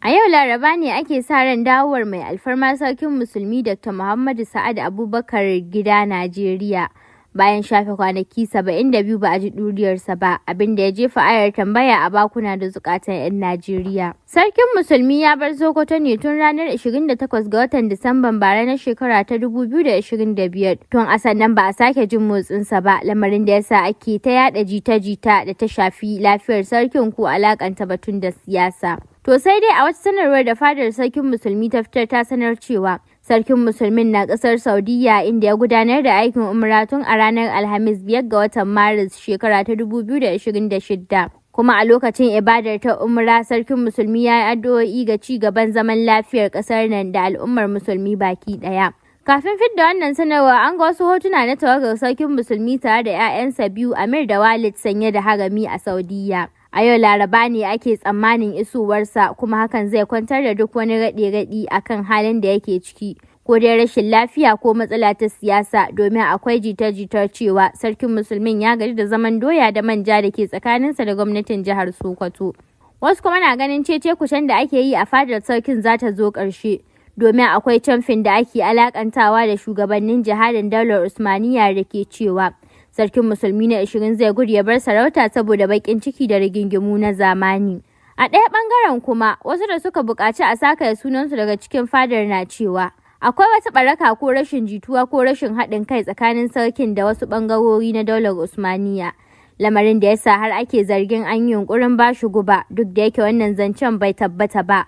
A yau Laraba ne ake sa ran dawowar mai alfarma Sarkin Musulmi Dr. Muhammadu Saad Abubakar gida Najeriya. Bayan shafe kwanaki 72 ba a ji ɗuriyarsa ba, abin da ya jefa ayar tambaya a bakuna da zukatan 'yan Najeriya. Sarkin Musulmi ya bar Sokoto ne tun ranar 28 ga watan Disamban bara na shekara ta 2025. Tun a sannan ba a sake jin motsinsa ba, lamarin da ya sa ake ta yada jita-jita da ta shafi lafiyar sarkin ko alakanta batun da siyasa. To sai dai a wata sanarwar da fadar Sarkin Musulmi ta fitar ta sanar cewa Sarkin Musulmin na ƙasar Saudiyya inda ya gudanar da aikin umra tun a ranar Alhamis 5 ga watan Maris shekara ta 2026. Kuma a lokacin ibadar ta umra Sarkin Musulmi ya yi addu'o'i ga ci gaban zaman lafiyar ƙasar nan da al'ummar Musulmi baki ɗaya. Kafin fidda wannan sanarwa an ga wasu hotuna na tawagar Sarkin Musulmi tare da 'ya'yansa biyu Amir da Walid sanye da harami a Saudiyya. A yau Laraba ne ake tsammanin isowarsa kuma hakan zai kwantar da duk wani raɗe-raɗi a kan halin da yake ciki, ko dai rashin lafiya ko matsala ta siyasa, domin akwai jita-jitar cewa Sarkin Musulmin ya gaji da zaman doya da manja da ke tsakaninsa da gwamnatin jihar Sokoto. Wasu kuma na ganin cece-kucen da ake yi a fadar sarkin za ta zo ƙarshe, domin akwai camfin da ake alakantawa da shugabannin jihadin daular Usmaniyya da ke cewa Sarkin Musulmi na 20 zai gudu ya bar sarauta saboda baƙin ciki da rigingimu na zamani. A ɗaya ɓangaren kuma, wasu da suka buƙaci a sakaya sunansu daga cikin fadar na cewa akwai wata ɓaraka ko rashin jituwa ko rashin haɗin kai tsakanin sarkin da wasu ɓangarori na daular Usmaniyya. Lamarin da ya sa har ake zargin an yi yunƙurin ba shi guba, duk da yake wannan zancen bai tabbata ba,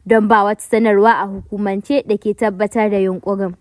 don ba wata sanarwa a hukumance da ke tabbatar da yunƙurin.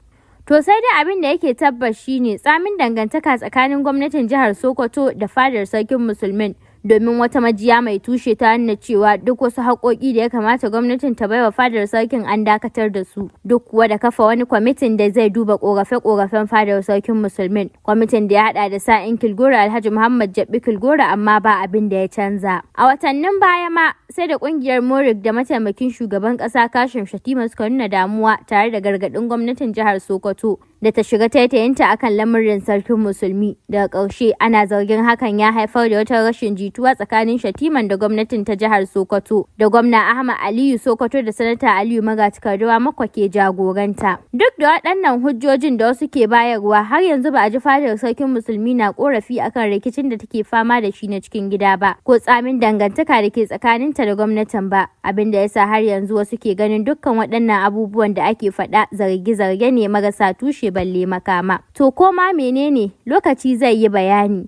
To sai dai abin da yake tabbas shine tsamin dangantaka tsakanin gwamnatin jihar Sokoto da fadar Sarkin Musulmin, domin wata majiya mai tushe ta nuna cewa duk wasu haƙoƙi da ya kamata gwamnatin ta baiwa fadar sarkin an dakatar da su, duk kuwa da kafa wani kwamitin da zai duba ƙorafe-ƙorafen fadar Sarkin Musulmin. Kwamitin da ya haɗa da sa'in Kilgora Alhaji Muhammad Jabbi Kilgora, amma ba abin da ya canza. A watannin baya ma sai da ƙungiyar Muhd da mataimakin shugaban ƙasa Kashim Shettima suka nuna damuwa tare da gargaɗin gwamnatin jihar Sokoto da ta shiga taitayinta akan lamarin Sarkin Musulmi. Daga ƙarshe ana zargin hakan ya haifar da wata rashin jituwa tsakanin Shettiman da gwamnatin ta jihar Sokoto da gwamna Ahmad Aliyu Sokoto da sanata Aliyu Magatakardawa Makwa ke jagoranta. Duk da waɗannan hujjojin da wasu ke bayarwa, har yanzu ba a ji fadar Sarkin Musulmi na korafi akan rikicin da take fama da shi na cikin gida ba, ko tsamin dangantaka da ke tsakaninta da gwamnatin ba, abin da yasa har yanzu wasu ke ganin dukkan waɗannan abubuwan da ake faɗa zarge-zarge ne marasa tushe balle makama. To koma menene, lokaci zai yi bayani.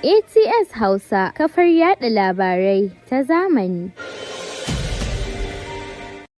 ATS Hausa, kafar yada labarai ta zamani.